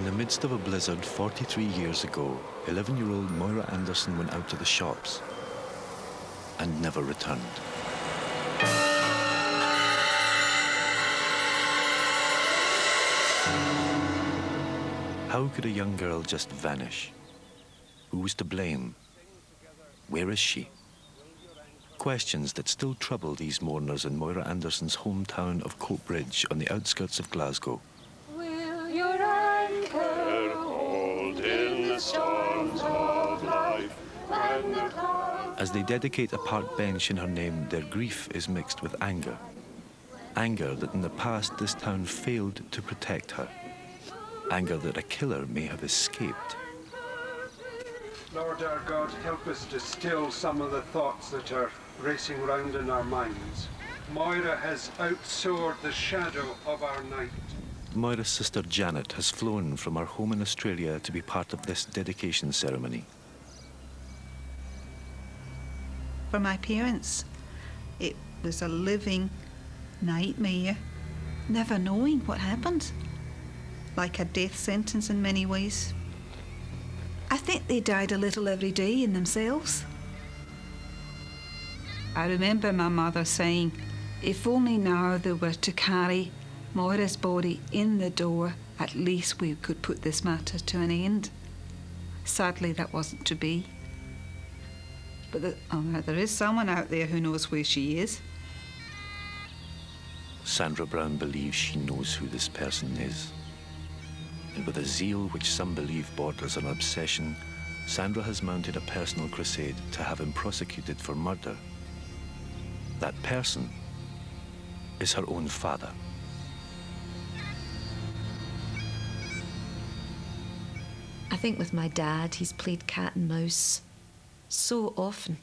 the midst of a blizzard 43 years ago, 11-year-old Moira Anderson went out to the shops and never returned. How could a young girl just vanish? Who was to blame? Where is she? Questions that still trouble these mourners in Moira Anderson's hometown of Coatbridge on the outskirts of Glasgow. Will your anchor hold in the storms of life when the clouds... As they dedicate a park bench in her name, their grief is mixed with anger. Anger that in the past this town failed to protect her. Anger that a killer may have escaped. Lord our God, help us to still some of the thoughts that are racing round in our minds. Moira has outsoared the shadow of our night. Moira's sister Janet has flown from her home in Australia to be part of this dedication ceremony. For my parents, it was a living nightmare, never knowing what happened. Like a death sentence in many ways. I think they died a little every day in themselves. I remember my mother saying, if only now they were to carry Moira's body in the door, at least we could put this matter to an end. Sadly, that wasn't to be. But there is someone out there who knows where she is. Sandra Brown believes she knows who this person is. And with a zeal which some believe borders on obsession, Sandra has mounted a personal crusade to have him prosecuted for murder. That person is her own father. I think with my dad, he's played cat and mouse so often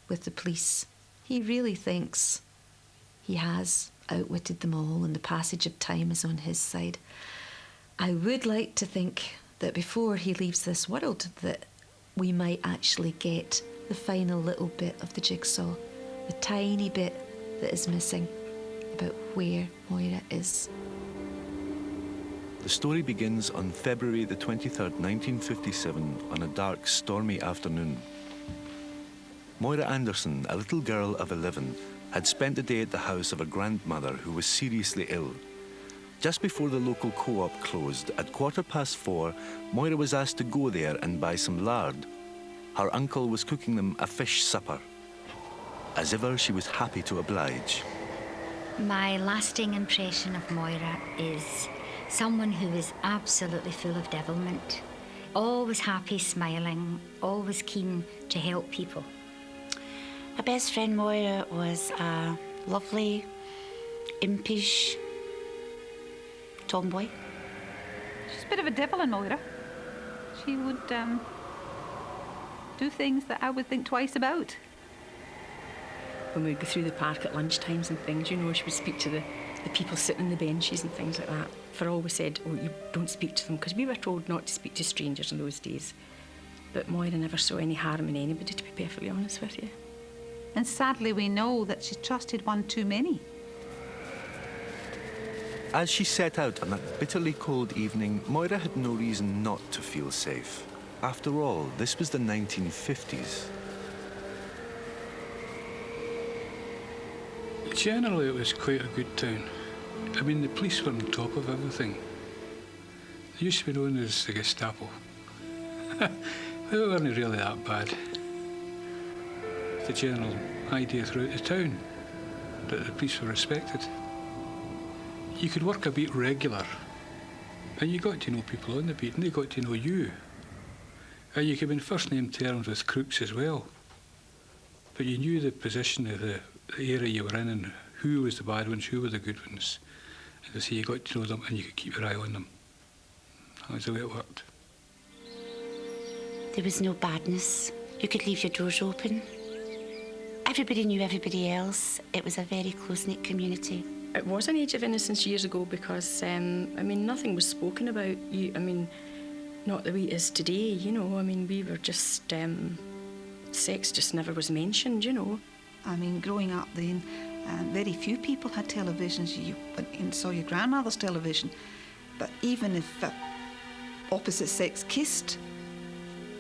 with the police. He really thinks he has outwitted them all and the passage of time is on his side. I would like to think that before he leaves this world that we might actually get the final little bit of the jigsaw, the tiny bit that is missing about where Moira is. The story begins on February the 23rd, 1957, on a dark, stormy afternoon. Moira Anderson, a little girl of 11, had spent the day at the house of her grandmother who was seriously ill. Just before the local co-op closed, at 4:15, Moira was asked to go there and buy some lard. Her uncle was cooking them a fish supper. As ever, she was happy to oblige. My lasting impression of Moira is someone who is absolutely full of devilment, always happy, smiling, always keen to help people. My best friend Moira was a lovely, impish tomboy. She's a bit of a devil in Moira. She would do things that I would think twice about. When we'd go through the park at lunchtimes and things, you know, she would speak to the people sitting on the benches and things like that. For always said, oh, you don't speak to them, because we were told not to speak to strangers in those days. But Moira never saw any harm in anybody, to be perfectly honest with you. And sadly, we know that she trusted one too many. As she set out on that bitterly cold evening, Moira had no reason not to feel safe. After all, this was the 1950s. Generally, it was quite a good town. I mean, the police were on top of everything. They used to be known as the Gestapo. They weren't really that bad. The general idea throughout the town that the police were respected. You could work a beat regular, and you got to know people on the beat, and they got to know you. And you could be in first name terms with crooks as well. But you knew the position of the area you were in and who was the bad ones, who were the good ones. And so you got to know them and you could keep your eye on them. That was the way it worked. There was no badness. You could leave your doors open. Everybody knew everybody else. It was a very close-knit community. It was an age of innocence years ago because, I mean, nothing was spoken about. I mean, not the way it is today, you know. I mean, we were just, sex just never was mentioned, you know. I mean, growing up then, very few people had televisions. You went and saw your grandmother's television. But even if opposite sex kissed,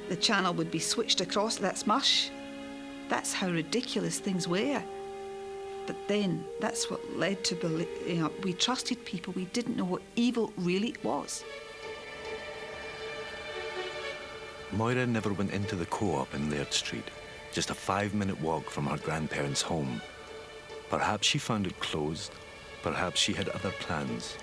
the channel would be switched across, that's mush. That's how ridiculous things were. But then that's what led to believe, we trusted people, we didn't know what evil really was. Moira never went into the co-op in Laird Street, just a 5-minute walk from her grandparents' home. Perhaps she found it closed, perhaps she had other plans.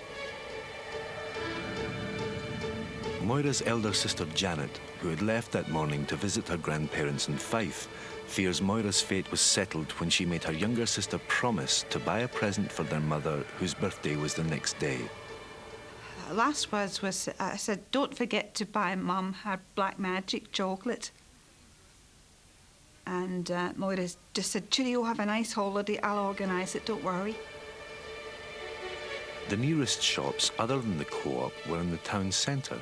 Moira's elder sister Janet, who had left that morning to visit her grandparents in Fife, fears Moira's fate was settled when she made her younger sister promise to buy a present for their mother, whose birthday was the next day. Last words was, I said, don't forget to buy Mum her black magic chocolate. And Moira just said, Cheerio, have a nice holiday, I'll organise it, don't worry. The nearest shops, other than the co-op, were in the town centre.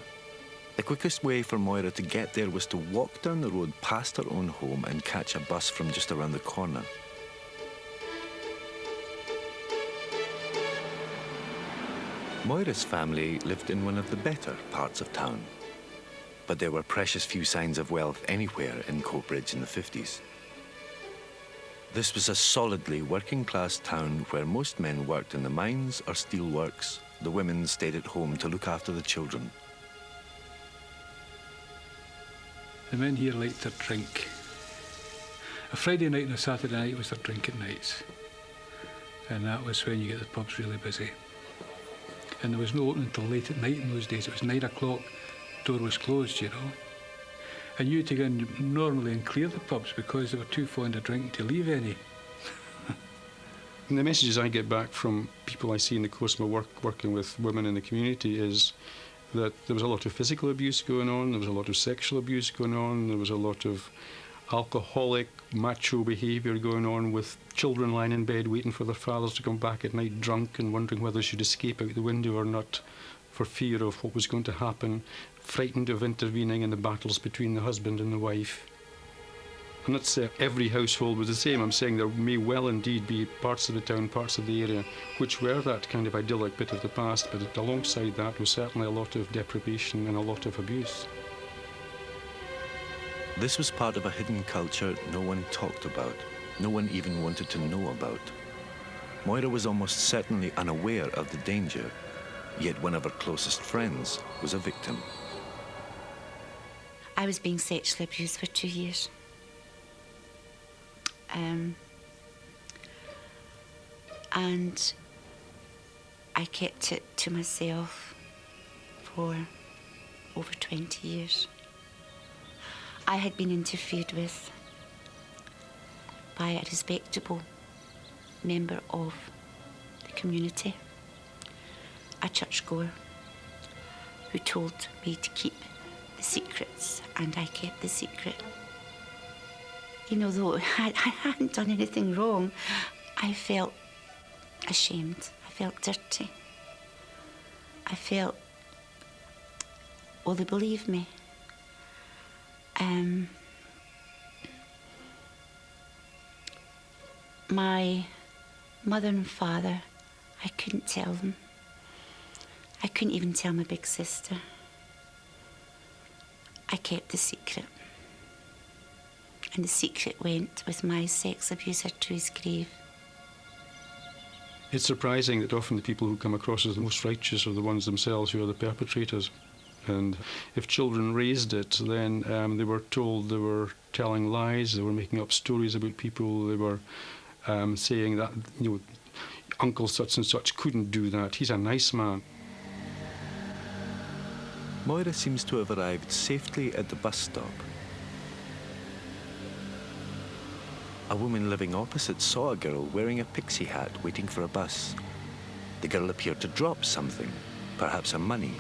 The quickest way for Moira to get there was to walk down the road past her own home and catch a bus from just around the corner. Moira's family lived in one of the better parts of town, but there were precious few signs of wealth anywhere in Coatbridge in the 50s. This was a solidly working-class town where most men worked in the mines or steelworks. The women stayed at home to look after the children. The men here liked their drink. A Friday night and a Saturday night was their drinking nights. And that was when you get the pubs really busy. And there was no opening until late at night in those days. It was 9 o'clock, door was closed, you know. And you had to go in normally and clear the pubs because they were too fond of drinking to leave any. And the messages I get back from people I see in the course of my work working with women in the community is that there was a lot of physical abuse going on, there was a lot of sexual abuse going on, there was a lot of alcoholic, macho behaviour going on, with children lying in bed waiting for their fathers to come back at night drunk and wondering whether they should escape out the window or not for fear of what was going to happen, frightened of intervening in the battles between the husband and the wife. I'm not saying every household was the same. I'm saying there may well indeed be parts of the town, parts of the area, which were that kind of idyllic bit of the past, but alongside that was certainly a lot of deprivation and a lot of abuse. This was part of a hidden culture no one talked about, no one even wanted to know about. Moira was almost certainly unaware of the danger, yet one of her closest friends was a victim. I was being sexually abused for 2 years. And I kept it to myself for over 20 years. I had been interfered with by a respectable member of the community, a churchgoer, who told me to keep the secrets, and I kept the secret. You know, though I hadn't done anything wrong, I felt ashamed. I felt dirty. I felt, will they believe me? My mother and father, I couldn't tell them. I couldn't even tell my big sister. I kept the secret. And the secret went with my sex abuser to his grave. It's surprising that often the people who come across as the most righteous are the ones themselves who are the perpetrators. And if children raised it, then they were told they were telling lies, they were making up stories about people, they were saying that, you know, Uncle such and such couldn't do that, he's a nice man. Moira seems to have arrived safely at the bus stop. A woman living opposite saw a girl wearing a pixie hat waiting for a bus. The girl appeared to drop something, perhaps her money,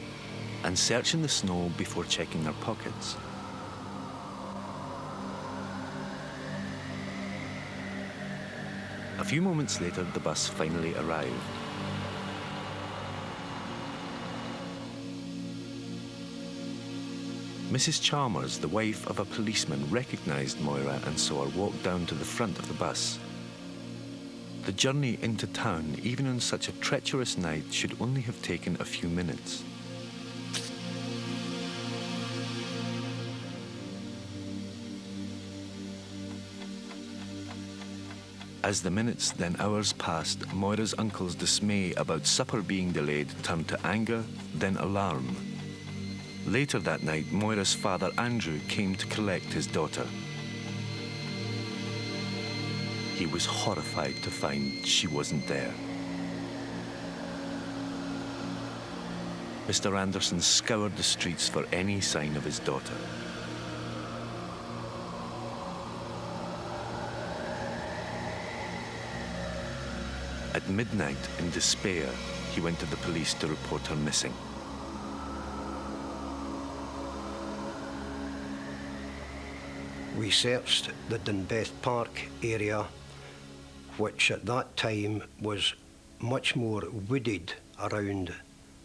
and search in the snow before checking her pockets. A few moments later, the bus finally arrived. Mrs. Chalmers, the wife of a policeman, recognised Moira and saw her walk down to the front of the bus. The journey into town, even on such a treacherous night, should only have taken a few minutes. As the minutes, then hours passed, Moira's uncle's dismay about supper being delayed turned to anger, then alarm. Later that night, Moira's father, Andrew, came to collect his daughter. He was horrified to find she wasn't there. Mr. Anderson scoured the streets for any sign of his daughter. At midnight, in despair, he went to the police to report her missing. We searched the Dunbeth Park area, which at that time was much more wooded around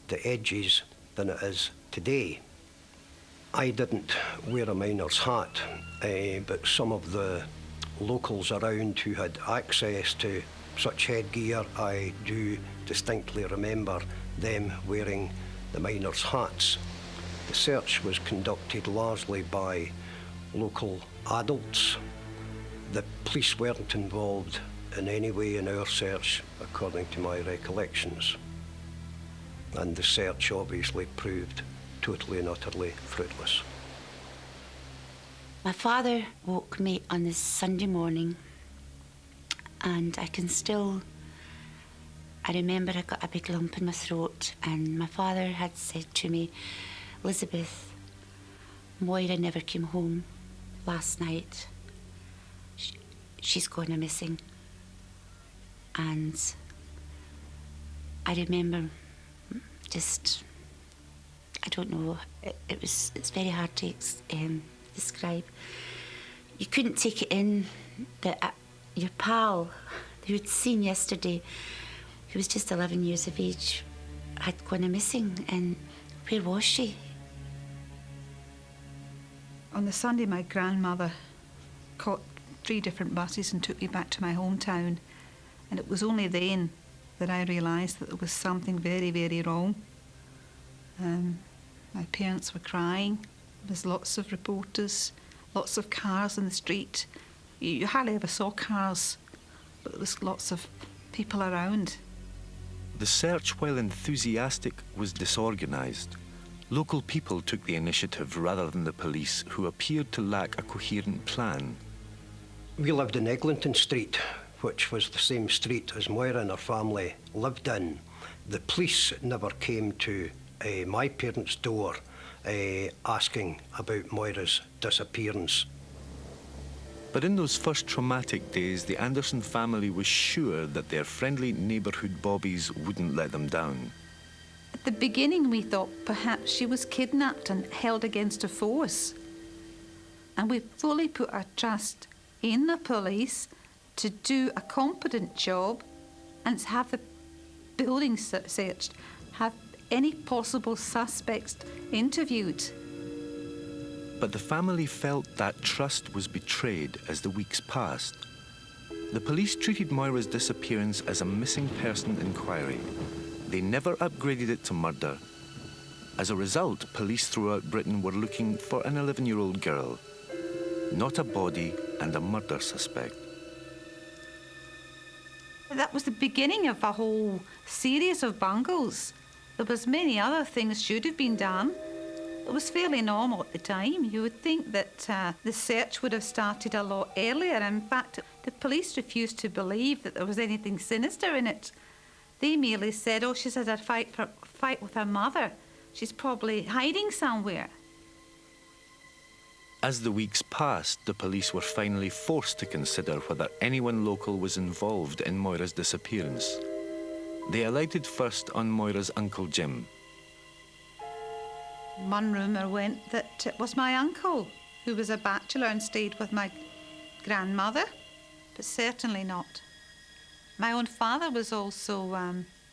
the edges than it is today. I didn't wear a miner's hat, but some of the locals around who had access to such headgear, I do distinctly remember them wearing the miners' hats. The search was conducted largely by local adults. The police weren't involved in any way in our search, according to my recollections. And the search obviously proved totally and utterly fruitless. My father woke me on this Sunday morning, and I remember I got a big lump in my throat, and my father had said to me, "Elizabeth, Moira never came home last night. She's gone missing." And I remember I don't know, it's very hard to describe. You couldn't take it in that your pal, who you'd seen yesterday, who was just 11 years of age, had gone missing, and where was she? On the Sunday, my grandmother caught 3 different buses and took me back to my hometown, and it was only then that I realised that there was something very, very wrong. My parents were crying. There was lots of reporters, lots of cars in the street. You hardly ever saw cars, but there was lots of people around. The search, while enthusiastic, was disorganised. Local people took the initiative rather than the police, who appeared to lack a coherent plan. We lived in Eglinton Street, which was the same street as Moira and her family lived in. The police never came to my parents' door asking about Moira's disappearance. But in those first traumatic days, the Anderson family was sure that their friendly neighbourhood bobbies wouldn't let them down. At the beginning, we thought perhaps she was kidnapped and held against a force. And we fully put our trust in the police to do a competent job and have the building searched, have any possible suspects interviewed. But the family felt that trust was betrayed as the weeks passed. The police treated Moira's disappearance as a missing person inquiry. They never upgraded it to murder. As a result, police throughout Britain were looking for an 11-year-old girl, not a body and a murder suspect. That was the beginning of a whole series of bungles. There was many other things should have been done. It was fairly normal at the time. You would think that the search would have started a lot earlier. In fact, the police refused to believe that there was anything sinister in it. They merely said, "Oh, she's had a fight with her mother. She's probably hiding somewhere." As the weeks passed, the police were finally forced to consider whether anyone local was involved in Moira's disappearance. They alighted first on Moira's Uncle Jim. One rumour went that it was my uncle, who was a bachelor and stayed with my grandmother, but certainly not. My own father was also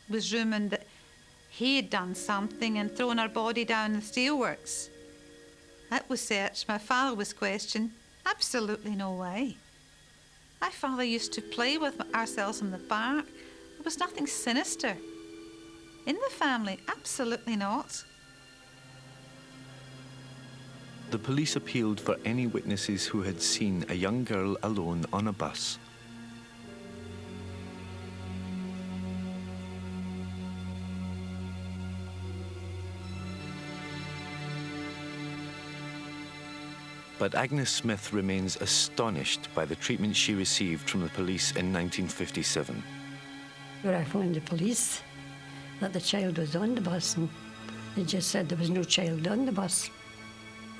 was rumoured that he had done something and thrown her body down the steelworks. That was searched. My father was questioned. Absolutely no way. My father used to play with ourselves in the park. There was nothing sinister in the family. Absolutely not. The police appealed for any witnesses who had seen a young girl alone on a bus. But Agnes Smith remains astonished by the treatment she received from the police in 1957. Where I phoned the police that the child was on the bus, and they just said there was no child on the bus.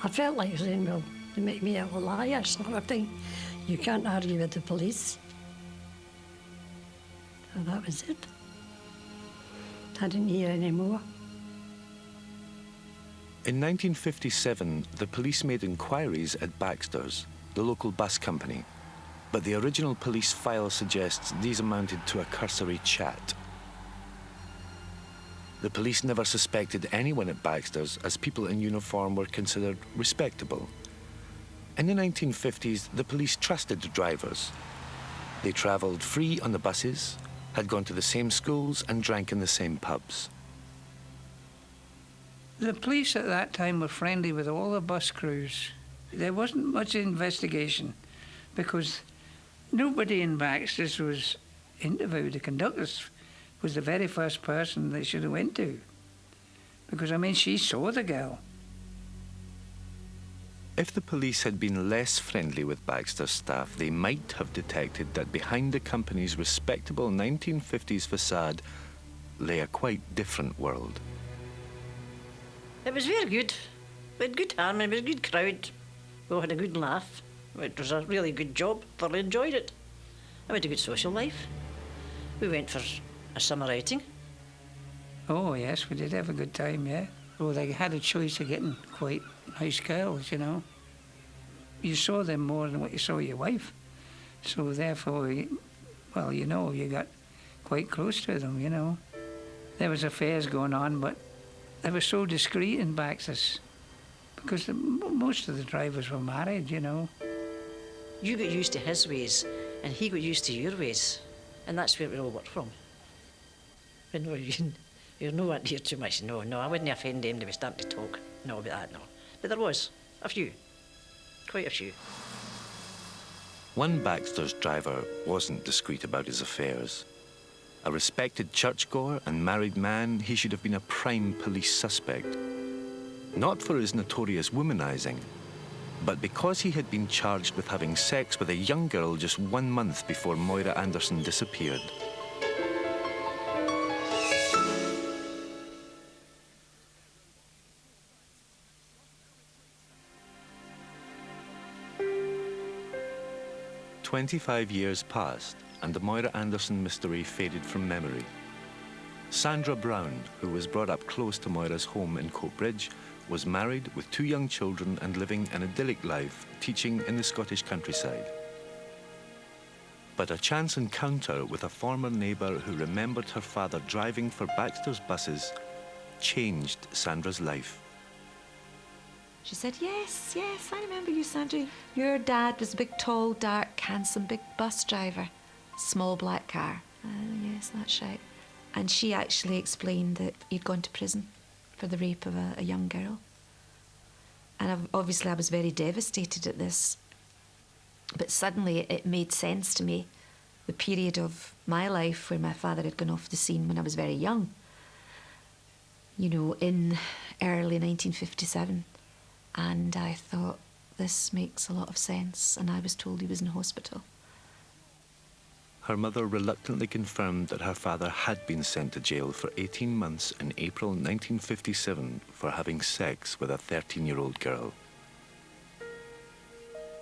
I felt like saying, well, they make me out a liar sort of thing. You can't argue with the police. So that was it. I didn't hear any more. In 1957, the police made inquiries at Baxter's, the local bus company. But the original police file suggests these amounted to a cursory chat. The police never suspected anyone at Baxter's, as people in uniform were considered respectable. In the 1950s, the police trusted drivers. They travelled free on the buses, had gone to the same schools and drank in the same pubs. The police at that time were friendly with all the bus crews. There wasn't much investigation because nobody in Baxter's was interviewed. The conductor was the very first person they should have went to. Because, I mean, she saw the girl. If the police had been less friendly with Baxter's staff, they might have detected that behind the company's respectable 1950s facade lay a quite different world. It was very good. We had good harmony, it was a good crowd. We all had a good laugh. It was a really good job, thoroughly enjoyed it. I had a good social life. We went for a summer outing. Oh, yes, we did have a good time, yeah. Well, they had a choice of getting quite nice girls, you know. You saw them more than what you saw your wife. So therefore, well, you know, you got quite close to them, you know. There was affairs going on, but they were so discreet in Baxter's because most of the drivers were married, you know. You got used to his ways, and he got used to your ways, and that's where we all worked from. But no, you're no one here too much. No, I wouldn't offend them to be starting to talk. No, about that, no. But there was a few, quite a few. One Baxter's driver wasn't discreet about his affairs. A respected churchgoer and married man, he should have been a prime police suspect. Not for his notorious womanizing, but because he had been charged with having sex with a young girl just 1 month before Moira Anderson disappeared. "25 years passed, and the Moira Anderson mystery faded from memory. Sandra Brown, who was brought up close to Moira's home in Coatbridge, was married with 2 young children and living an idyllic life, teaching in the Scottish countryside. But a chance encounter with a former neighbour who remembered her father driving for Baxter's buses changed Sandra's life. She said, yes, I remember you, Sandra. Your dad was a big, tall, dark, handsome, big bus driver. Small black car. Yes, that's right. And she actually explained that he'd gone to prison for the rape of a young girl. And obviously I was very devastated at this. But suddenly it made sense to me, the period of my life where my father had gone off the scene when I was very young. You know, in early 1957. And I thought, this makes a lot of sense. And I was told he was in hospital. Her mother reluctantly confirmed that her father had been sent to jail for 18 months in April 1957 for having sex with a 13-year-old girl.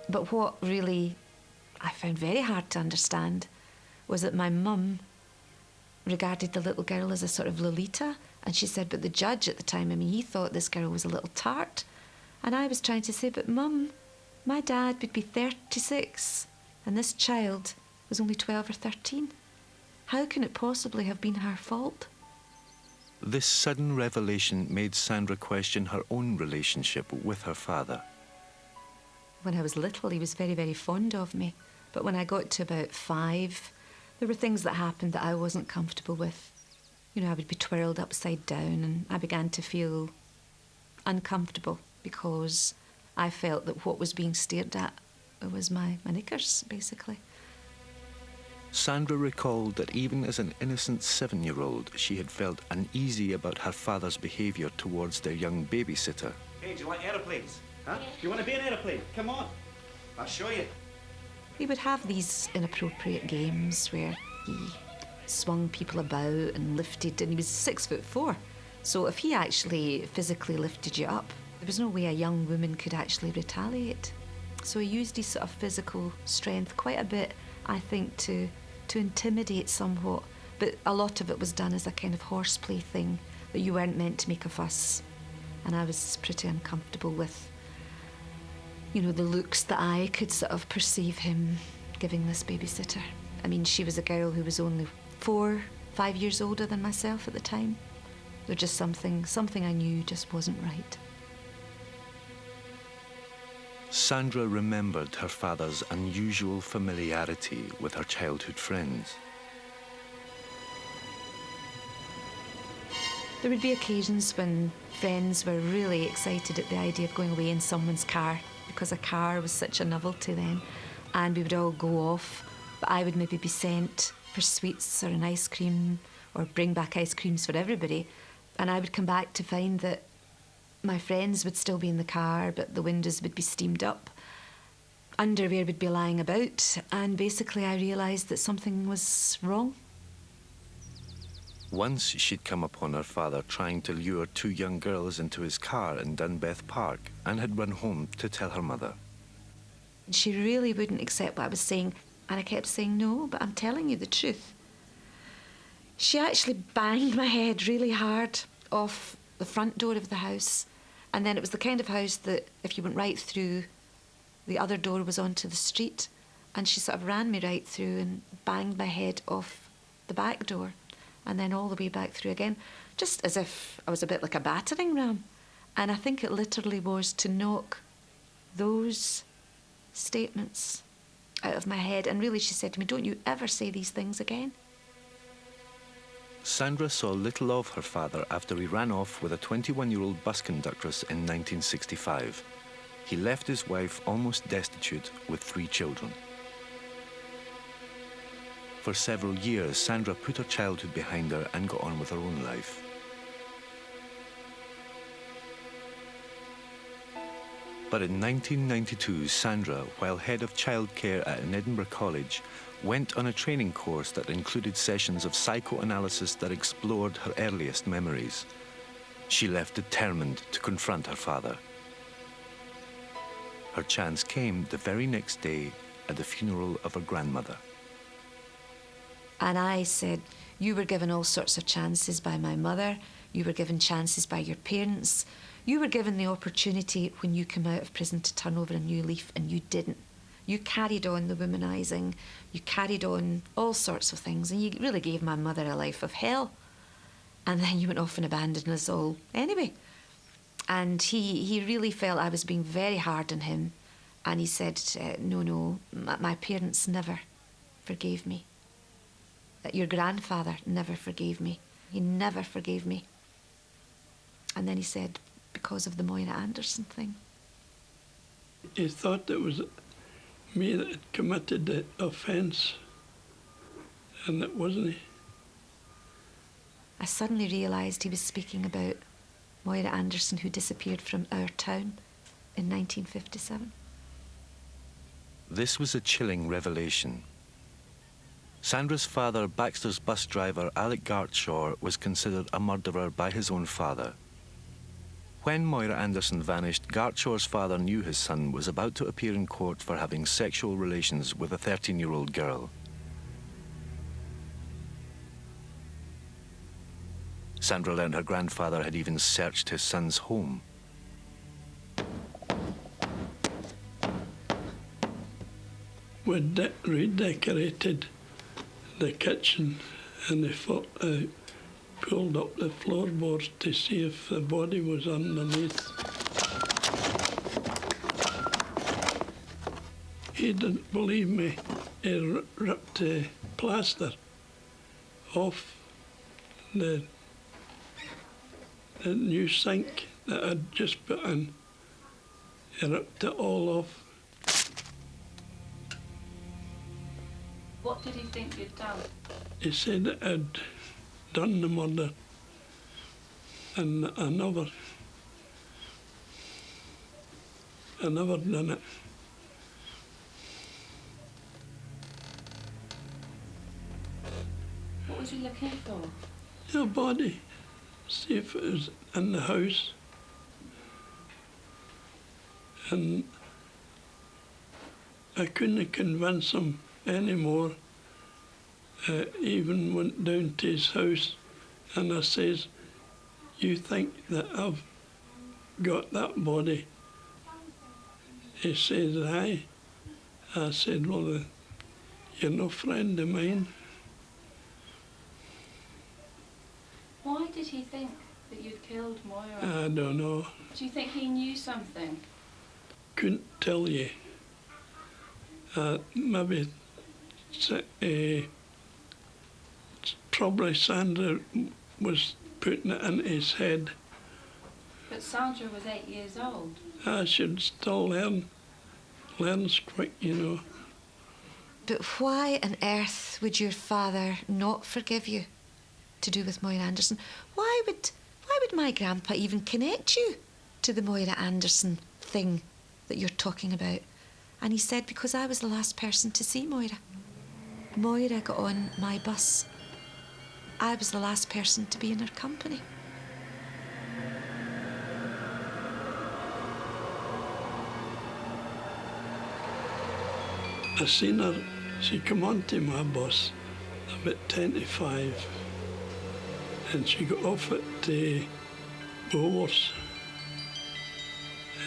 But what really I found very hard to understand was that my mum regarded the little girl as a sort of Lolita, and she said, but the judge at the time, I mean, he thought this girl was a little tart. And I was trying to say, but Mum, my dad would be 36, and this child was only 12 or 13. How can it possibly have been her fault? This sudden revelation made Sandra question her own relationship with her father. When I was little, he was very, very fond of me. But when I got to about 5, there were things that happened that I wasn't comfortable with. You know, I would be twirled upside down, and I began to feel uncomfortable because I felt that what was being stared at was my knickers, basically. Sandra recalled that even as an innocent 7-year-old, she had felt uneasy about her father's behaviour towards their young babysitter. Hey, do you like aeroplanes? Huh? Do you want to be an aeroplane? Come on. I'll show you. We would have these inappropriate games where he swung people about and lifted, and he was 6'4". So if he actually physically lifted you up, there was no way a young woman could actually retaliate. So he used his sort of physical strength quite a bit, I think, to intimidate somewhat. But a lot of it was done as a kind of horseplay thing, that you weren't meant to make a fuss. And I was pretty uncomfortable with, you know, the looks that I could sort of perceive him giving this babysitter. I mean, she was a girl who was only 4, 5 years older than myself at the time. There's just something I knew just wasn't right. Sandra remembered her father's unusual familiarity with her childhood friends. There would be occasions when friends were really excited at the idea of going away in someone's car, because a car was such a novelty then, and we would all go off, but I would maybe be sent for sweets or an ice cream, or bring back ice creams for everybody, and I would come back to find that my friends would still be in the car, but the windows would be steamed up, underwear would be lying about, and basically I realised that something was wrong. Once she'd come upon her father trying to lure 2 young girls into his car in Dunbeth Park and had run home to tell her mother. She really wouldn't accept what I was saying, and I kept saying, no, but I'm telling you the truth. She actually banged my head really hard off the front door of the house, and then it was the kind of house that if you went right through, the other door was onto the street, and she sort of ran me right through and banged my head off the back door, and then all the way back through again, just as if I was a bit like a battering ram. And I think it literally was to knock those statements out of my head. And really, she said to me, don't you ever say these things again. Sandra saw little of her father after he ran off with a 21-year-old bus conductress in 1965. He left his wife almost destitute with 3 children. For several years, Sandra put her childhood behind her and got on with her own life. But in 1992, Sandra, while head of childcare at an Edinburgh college, went on a training course that included sessions of psychoanalysis that explored her earliest memories. She left determined to confront her father. Her chance came the very next day at the funeral of her grandmother. And I said, you were given all sorts of chances by my mother, you were given chances by your parents, you were given the opportunity when you came out of prison to turn over a new leaf, and you didn't. You carried on the womanising, you carried on all sorts of things, and you really gave my mother a life of hell. And then you went off and abandoned us all anyway. And he really felt I was being very hard on him, and he said, no, my parents never forgave me. Your grandfather never forgave me. He never forgave me. And then he said, because of the Moira Anderson thing. He thought it was me that had committed the offence, and it wasn't he. I suddenly realised he was speaking about Moira Anderson, who disappeared from our town in 1957. This was a chilling revelation. Sandra's father, Baxter's bus driver Alec Gartshaw, was considered a murderer by his own father. When Moira Anderson vanished, Gartshaw's father knew his son was about to appear in court for having sexual relations with a 13-year-old girl. Sandra learned her grandfather had even searched his son's home. We redecorated the kitchen, and they pulled up the floorboards to see if the body was underneath. He didn't believe me. He ripped the plaster off the new sink that I'd just put in. He ripped it all off. What did he think you'd done? He said that I'd done the murder, and I never. I never done it. What was you looking for? Your body. See if it was in the house. And I couldn't convince him anymore. Even went down to his house and I says, you think that I've got that body? He says, aye. I said, well, you're no friend of mine. Why did he think that you'd killed Moira? I don't know. Do you think he knew something? Couldn't tell you. Maybe probably Sandra was putting it into his head. But Sandra was 8 years old. I should still learn. Learns quick, you know. But why on earth would your father not forgive you? To do with Moira Anderson? Why would my grandpa even connect you to the Moira Anderson thing that you're talking about? And he said because I was the last person to see Moira. Moira got on my bus. I was the last person to be in her company. I seen her, she come onto my bus about 10 to 5 and she got off at Bowers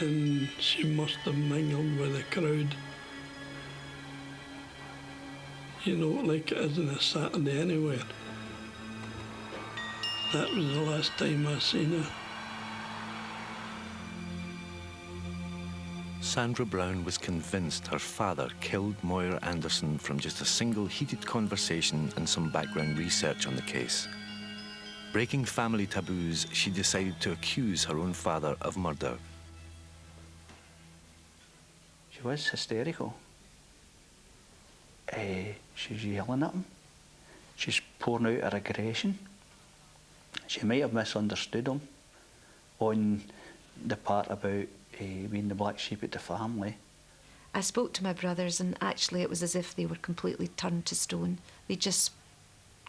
and she must have mingled with the crowd. You know, like it is on a Saturday anywhere. That was the last time I seen her. Sandra Brown was convinced her father killed Moira Anderson from just a single heated conversation and some background research on the case. Breaking family taboos, she decided to accuse her own father of murder. She was hysterical. She's yelling at him. She's pouring out her aggression. She might have misunderstood him on the part about being the black sheep at the family. I spoke to my brothers and actually it was as if they were completely turned to stone. They just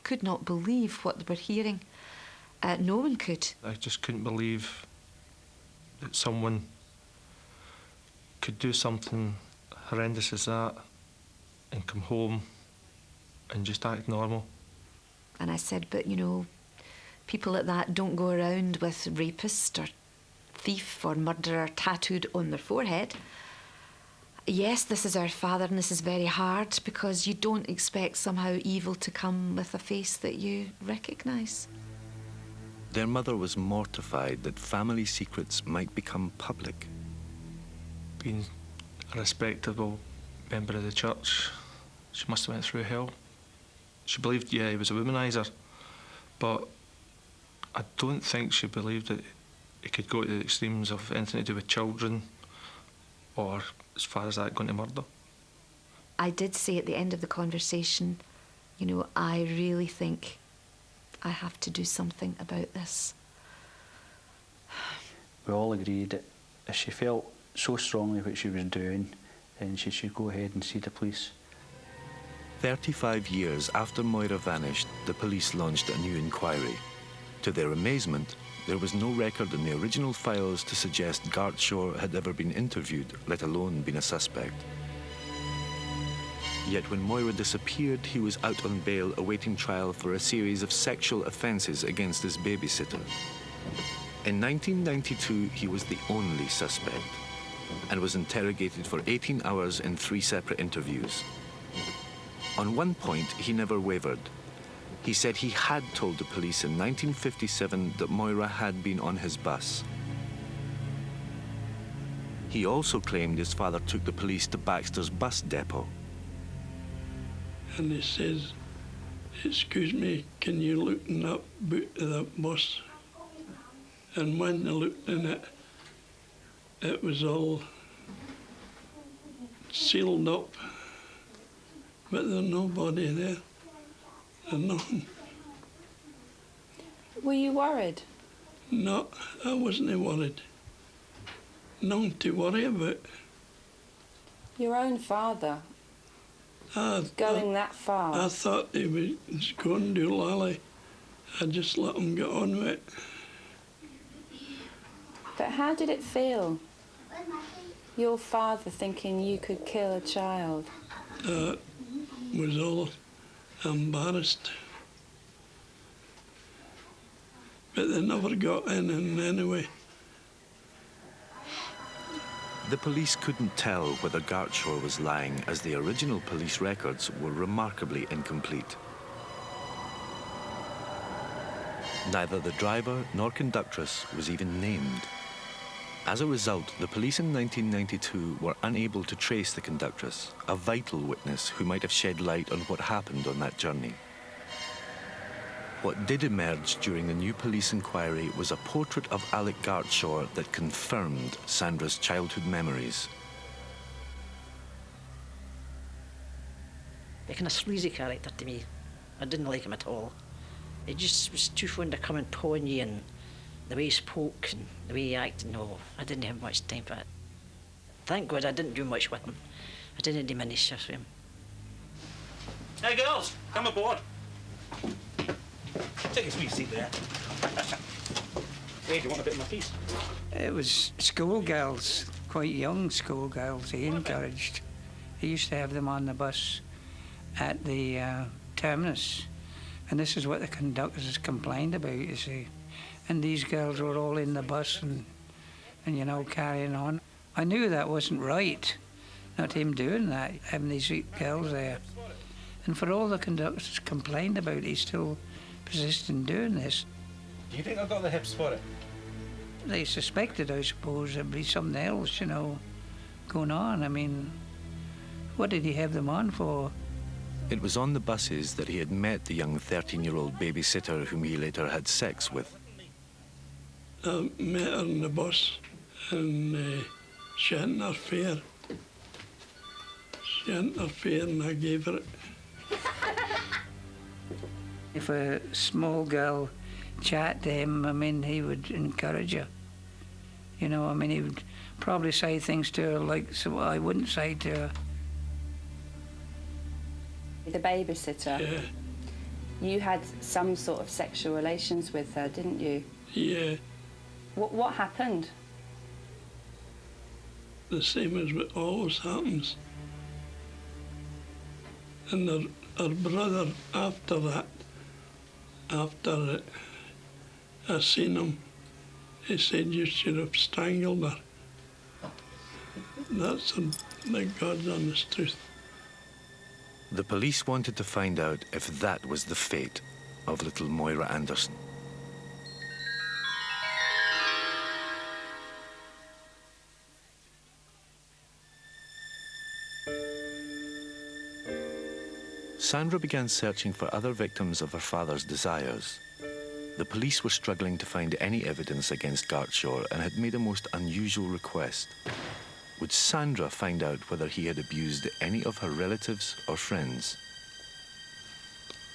could not believe what they were hearing. No one could. I just couldn't believe that someone could do something horrendous as that and come home and just act normal. And I said, but you know, people like that don't go around with rapist or thief or murderer tattooed on their forehead. Yes, this is our father and this is very hard because you don't expect somehow evil to come with a face that you recognise. Their mother was mortified that family secrets might become public. Being a respectable member of the church, she must have went through hell. She believed, yeah, he was a womaniser, but I don't think she believed that it could go to the extremes of anything to do with children or, as far as that, going to murder. I did say at the end of the conversation, you know, I really think I have to do something about this. We all agreed that if she felt so strongly what she was doing, then she should go ahead and see the police. 35 years after Moira vanished, the police launched a new inquiry. To their amazement, there was no record in the original files to suggest Gartshaw had ever been interviewed, let alone been a suspect. Yet when Moira disappeared, he was out on bail awaiting trial for a series of sexual offences against his babysitter. In 1992, he was the only suspect and was interrogated for 18 hours in 3 separate interviews. On one point, he never wavered. He said he had told the police in 1957 that Moira had been on his bus. He also claimed his father took the police to Baxter's bus depot. And he says, excuse me, can you look in that boot of that bus? And when they looked in it, it was all sealed up, but there's nobody there. There's nothing. Were you worried? No, I wasn't worried. nothing to worry about. Your own father? Going that far? I thought he was going to Lally. I just let him get on with it. But how did it feel? Your father thinking you could kill a child? Was all embarrassed. But they never got in anyway. The police couldn't tell whether Gartshore was lying, as the original police records were remarkably incomplete. Neither the driver nor conductress was even named. As a result, the police in 1992 were unable to trace the conductress, a vital witness who might have shed light on what happened on that journey. What did emerge during the new police inquiry was a portrait of Alec Gartshore that confirmed Sandra's childhood memories. A kind of sleazy character to me. I didn't like him at all. He just was too fond of coming pawing you, and the way he spoke and the way he acted. No, I didn't have much time for it. Thank God I didn't do much with him. I didn't diminish him. Hey girls, come aboard. Take a sweet seat there. Hey, do you want a bit of my piece? It was schoolgirls, quite young schoolgirls, he encouraged. He used to have them on the bus at the terminus. And this is what the conductors complained about, you see. And these girls were all in the bus and you know, carrying on. I knew that wasn't right, not him doing that, having these girls there. And for all the conductors complained about, he still persisted in doing this. Do you think I've got the hips for it? They suspected, I suppose, there'd be something else, you know, going on. I mean, what did he have them on for? It was on the buses that he had met the young 13-year-old babysitter whom he later had sex with. I met her on the bus and she hadn't her fare. She hadn't her fare and I gave her it. If a small girl chat to him, I mean, he would encourage her. You know, I mean, he would probably say things to her like so I wouldn't say to her. The babysitter? Yeah. You had some sort of sexual relations with her, didn't you? Yeah. What happened? The same as what always happens. And her brother, after that, after I seen him, he said you should have strangled her. That's the God's honest truth. The police wanted to find out if that was the fate of little Moira Anderson. Sandra began searching for other victims of her father's desires. The police were struggling to find any evidence against Gartshore and had made a most unusual request. Would Sandra find out whether he had abused any of her relatives or friends?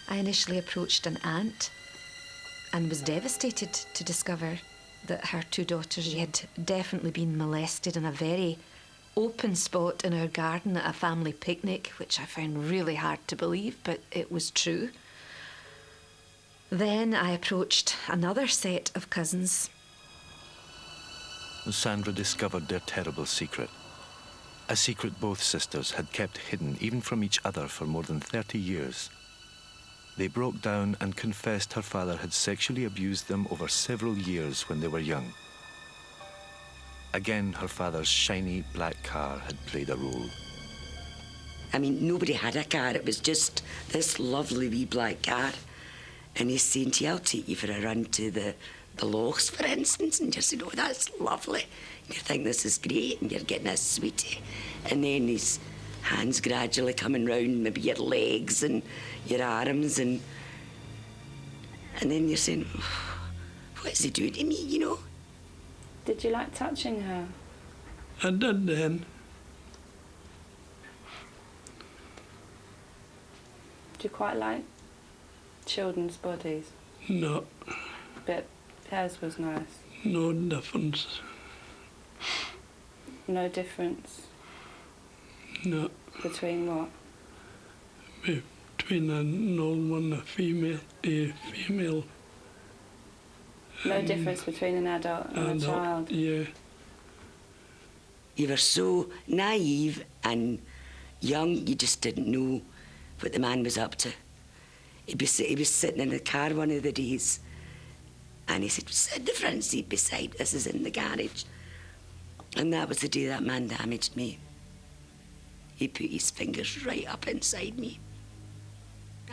I initially approached an aunt and was devastated to discover that her two daughters had definitely been molested in a very open spot in our garden at a family picnic, which I found really hard to believe, but it was true. Then I approached another set of cousins. Sandra discovered their terrible secret. A secret both sisters had kept hidden even from each other for more than 30 years. They broke down and confessed her father had sexually abused them over several years when they were young. Again, her father's shiny black car had played a role. I mean, nobody had a car. It was just this lovely wee black car. And he's saying to you, I'll take you for a run to the lochs, for instance, and you're saying, oh, that's lovely. And you think this is great, and you're getting a sweetie. And then his hands gradually coming round maybe your legs and your arms, and then you're saying, oh, what is he doing to me, you know? Did you like touching her? I did then. Do you quite like children's bodies? No. But hers was nice. No difference. No difference? No. Between what? Between an old one and a female. No difference between an adult and a child? Yeah. You were so naive and young, you just didn't know what the man was up to. He was sitting in the car one of the days, and he said, sit in the front seat beside us, is in the garage. And that was the day that man damaged me. He put his fingers right up inside me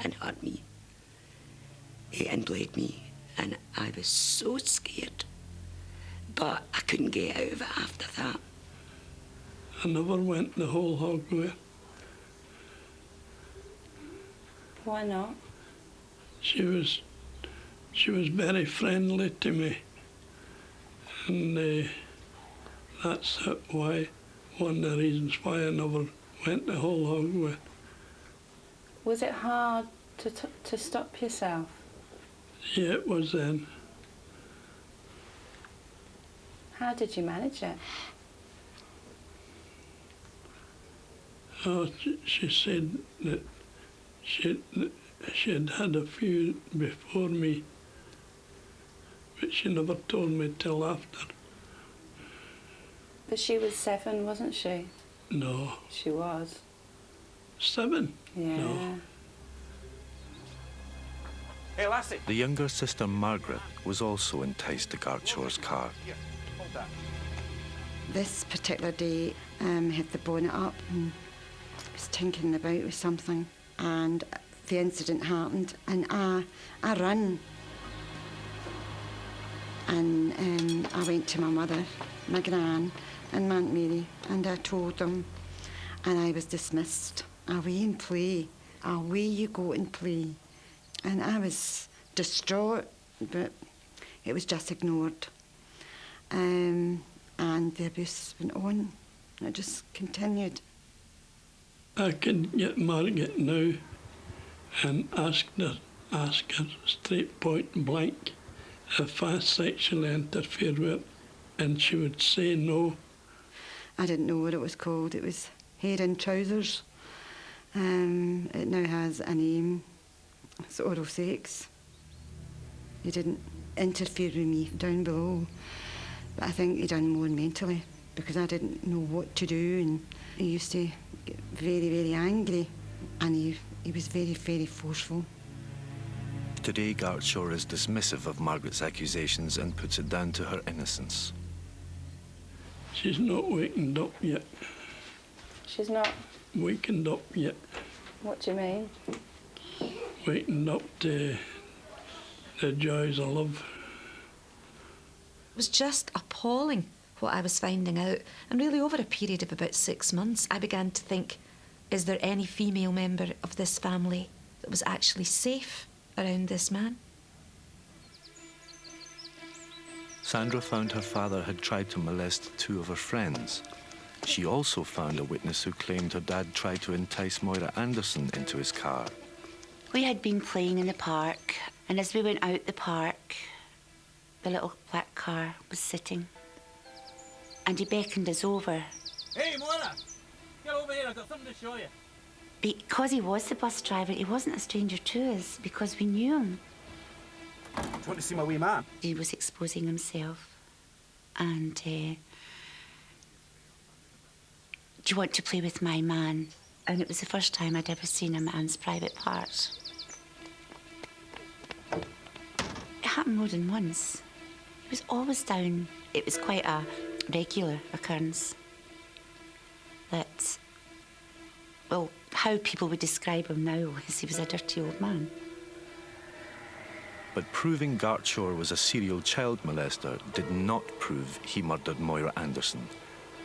and hurt me and bled me, and I was so scared. But I couldn't get out of it after that. I never went the whole hog with her. Why not? She was very friendly to me, and that's why, one of the reasons why I never went the whole hog with her. Was it hard to stop yourself? Yeah, it was then. How did you manage it? Oh, she said that she had had a few before me, but she never told me till after. But she was 7, wasn't she? No. She was. 7? Yeah. No. Hey, lassie. The younger sister Margaret was also enticed to Gartshore's car. Here, hold that. This particular day, had the bonnet up and was tinkering about with something, and the incident happened, and I ran, and I went to my mother, my gran, and my Aunt Mary, and I told them, and I was dismissed. Away and play, away you go and play. And I was distraught, but it was just ignored. And the abuse went on. It just continued. I could get Margaret now and ask her straight point blank if I sexually interfered with her, and she would say no. I didn't know what it was called. It was hair in trousers. It now has a name. It's oral sex. He didn't interfere with me down below, but I think he done more mentally, because I didn't know what to do, and he used to get very, very angry, and he was very, very forceful. Today, Gartshore is dismissive of Margaret's accusations and puts it down to her innocence. She's not wakened up yet. She's not? Wakened up yet. What do you mean? Wakened up to the joys of love. It was just appalling what I was finding out. And really, over a period of about 6 months, I began to think, is there any female member of this family that was actually safe around this man? Sandra found her father had tried to molest 2 of her friends. She also found a witness who claimed her dad tried to entice Moira Anderson into his car. We had been playing in the park, and as we went out the park, the little black car was sitting, and he beckoned us over. Hey, Moira! Get over here, I've got something to show you. Because he was the bus driver, he wasn't a stranger to us, because we knew him. Do you want to see my wee man? He was exposing himself, and do you want to play with my man? And it was the first time I'd ever seen a man's private parts. It happened more than once. He was always down. It was quite a regular occurrence. That, well, how people would describe him now is he was a dirty old man. But proving Gartshore was a serial child molester did not prove he murdered Moira Anderson,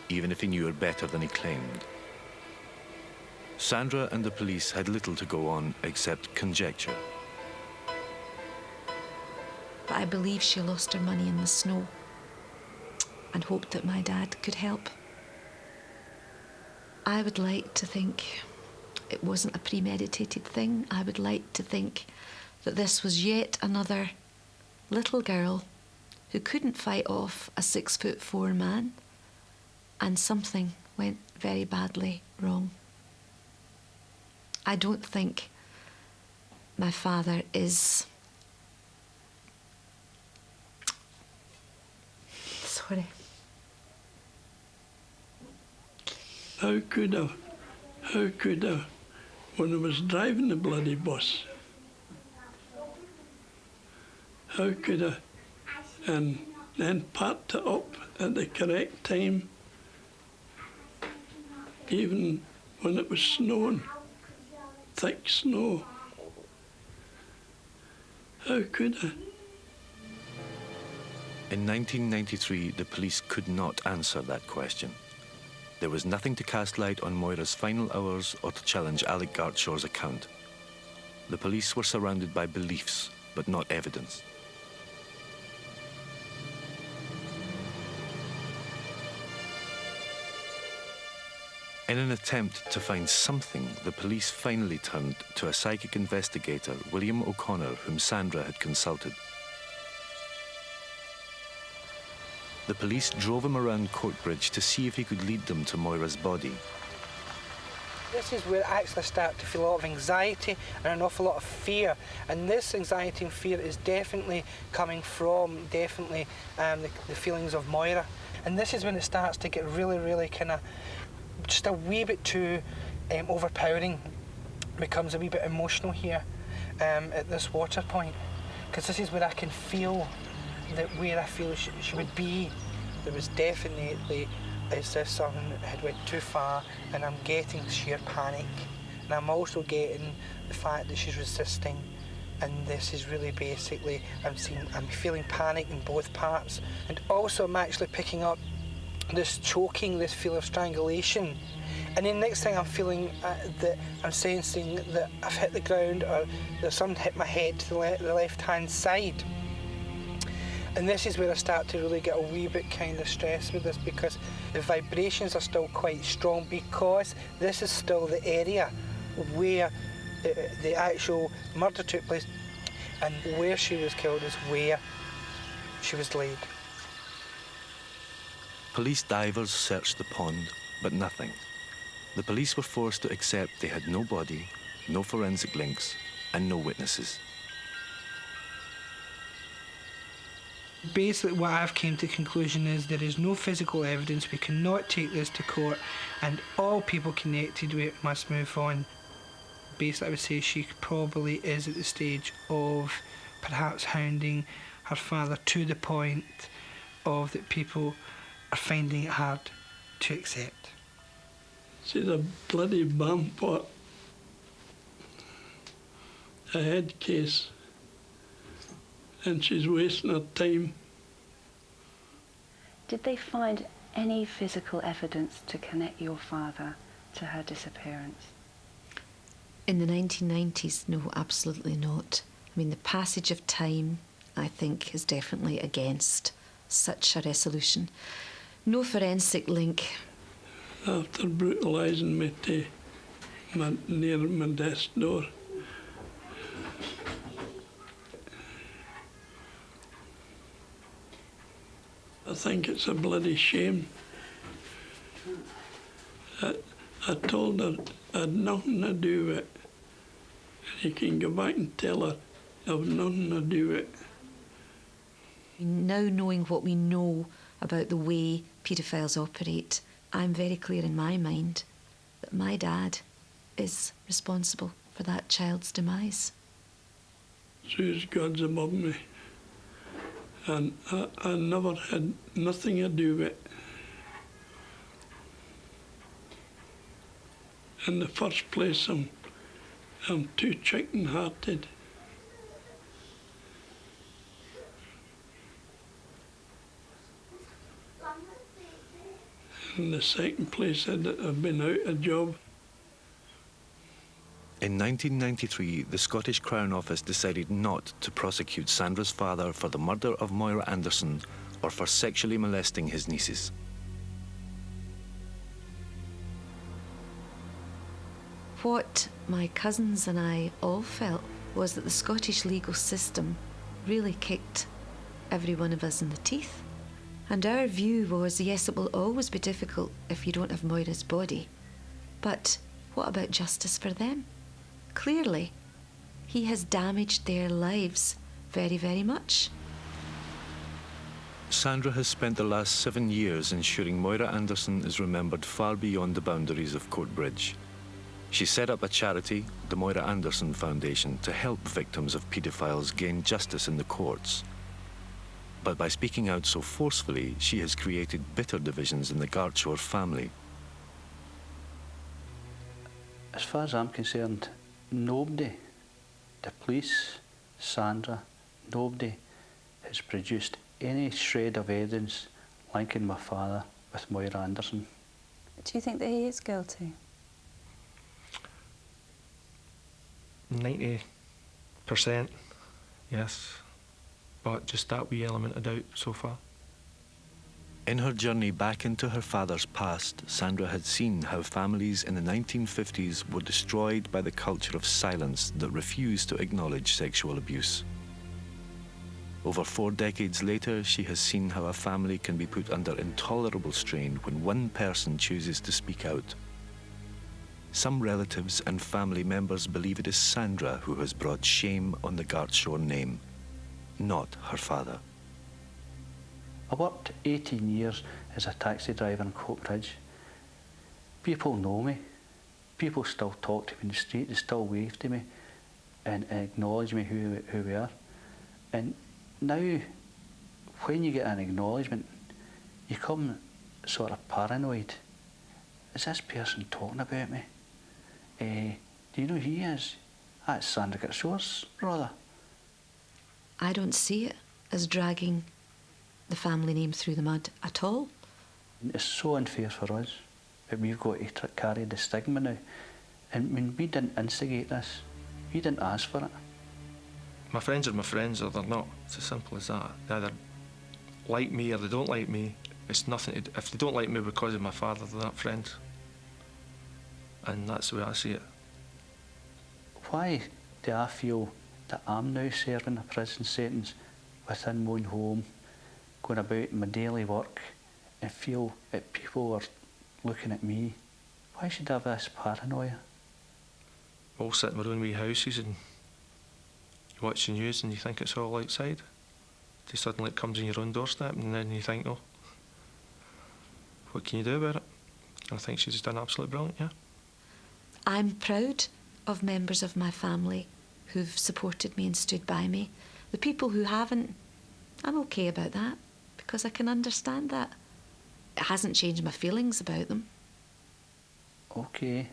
even if he knew her better than he claimed. Sandra and the police had little to go on except conjecture. But I believe she lost her money in the snow and hoped that my dad could help. I would like to think it wasn't a premeditated thing. I would like to think that this was yet another little girl who couldn't fight off a 6'4" man, and something went very badly wrong. I don't think my father is... Sorry. How could I, when I was driving the bloody bus, how could I, and then parked it up at the correct time, even when it was snowing, thick snow. How could I? In 1993, the police could not answer that question. There was nothing to cast light on Moira's final hours or to challenge Alec Gartshaw's account. The police were surrounded by beliefs, but not evidence. In an attempt to find something, the police finally turned to a psychic investigator, William O'Connor, whom Sandra had consulted. The police drove him around Courtbridge to see if he could lead them to Moira's body. This is where I actually start to feel a lot of anxiety and an awful lot of fear. And this anxiety and fear is definitely coming from, the feelings of Moira. And this is when it starts to get really, really kind of just a wee bit too overpowering. Becomes a wee bit emotional here at this water point. Because this is where I can feel that where I feel she would be. There was definitely as if something had went too far, and I'm getting sheer panic. And I'm also getting the fact that she's resisting, and this is really basically, I'm feeling panic in both parts. And also I'm actually picking up this choking, this feel of strangulation. And then next thing I'm feeling that I'm sensing that I've hit the ground, or there's something hit my head to the left-hand side. And this is where I start to really get a wee bit kind of stressed with this, because the vibrations are still quite strong, because this is still the area where the actual murder took place, and where she was killed is where she was laid. Police divers searched the pond, but nothing. The police were forced to accept they had no body, no forensic links, and no witnesses. Basically what I've came to the conclusion is there is no physical evidence, we cannot take this to court, and all people connected with it must move on. Basically I would say she probably is at the stage of perhaps hounding her father to the point of that people are finding it hard to accept. She's a bloody bampot. A head case. And she's wasting her time. Did they find any physical evidence to connect your father to her disappearance? In the 1990s, no, absolutely not. I mean, the passage of time, I think, is definitely against such a resolution. No forensic link. After brutalising me near my desk door, I think it's a bloody shame. I told her I had nothing to do with it. And you can go back and tell her I've nothing to do with it. Now knowing what we know about the way paedophiles operate, I'm very clear in my mind that my dad is responsible for that child's demise. So God's above me. And I never had nothing to do with it. In the first place, I'm too chicken-hearted. In the second place, I've been out of job. In 1993, the Scottish Crown Office decided not to prosecute Sandra's father for the murder of Moira Anderson or for sexually molesting his nieces. What my cousins and I all felt was that the Scottish legal system really kicked every one of us in the teeth. And our view was, yes, it will always be difficult if you don't have Moira's body. But what about justice for them? Clearly, he has damaged their lives very, very much. Sandra has spent the last 7 years ensuring Moira Anderson is remembered far beyond the boundaries of Courtbridge. She set up a charity, the Moira Anderson Foundation, to help victims of paedophiles gain justice in the courts. But by speaking out so forcefully, she has created bitter divisions in the Gartshore family. As far as I'm concerned, nobody, the police, Sandra, nobody has produced any shred of evidence linking my father with Moira Anderson. Do you think that he is guilty? 90%, yes. But just that wee element of doubt so far. In her journey back into her father's past, Sandra had seen how families in the 1950s were destroyed by the culture of silence that refused to acknowledge sexual abuse. Over 4 decades later, she has seen how a family can be put under intolerable strain when one person chooses to speak out. Some relatives and family members believe it is Sandra who has brought shame on the Gartshore name, not her father. I worked 18 years as a taxi driver in Coatbridge. People know me. People still talk to me in the street, they still wave to me and acknowledge me who we are. And now, when you get an acknowledgement, you come sort of paranoid. Is this person talking about me? Do you know who he is? That's Sandra Gartshore's brother. I don't see it as dragging the family name through the mud at all. It's so unfair for us that we've got to carry the stigma now. And I mean, we didn't instigate this. We didn't ask for it. My friends are my friends or they're not. It's as simple as that. They either like me or they don't like me. It's nothing to do. If they don't like me because of my father, they're not friends. And that's the way I see it. Why do I feel that I'm now serving a prison sentence within my own home, going about my daily work, and feel that people are looking at me? Why should I have this paranoia? We all sit in our own wee houses and you watch the news and you think it's all outside. Then suddenly it comes on your own doorstep and then you think, oh, what can you do about it? And I think she's done absolutely brilliant, yeah. I'm proud of members of my family who've supported me and stood by me. The people who haven't, I'm okay about that because I can understand that. It hasn't changed my feelings about them. Okay,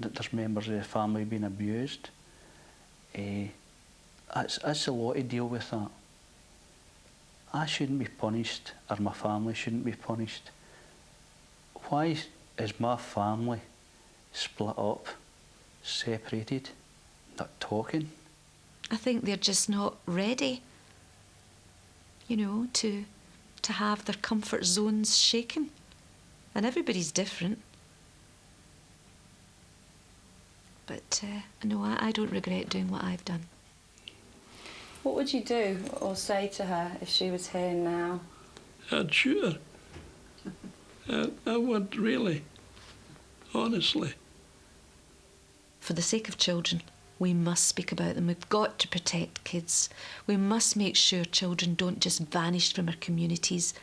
that there's members of the family being abused. It's a lot to deal with that. I shouldn't be punished, or my family shouldn't be punished. Why is my family split up, separated, not talking? I think they're just not ready, you know, to have their comfort zones shaken. And everybody's different. But no, I don't regret doing what I've done. What would you do or say to her if she was here now? I'd shoot her. I would, really. Honestly. For the sake of children, we must speak about them. We've got to protect kids. We must make sure children don't just vanish from our communities.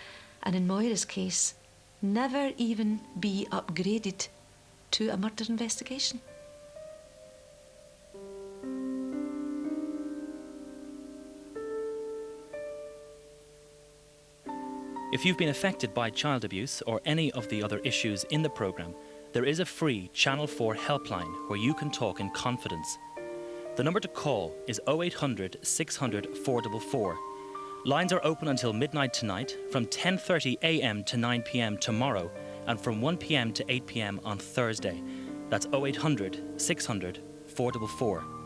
And in Moira's case, never even be upgraded to a murder investigation. If you've been affected by child abuse or any of the other issues in the programme, there is a free Channel 4 helpline where you can talk in confidence. The number to call is 0800 600 444. Lines are open until midnight tonight, from 10:30 a.m. to 9 p.m. tomorrow, and from 1 p.m. to 8 p.m. on Thursday. That's 0800 600 444.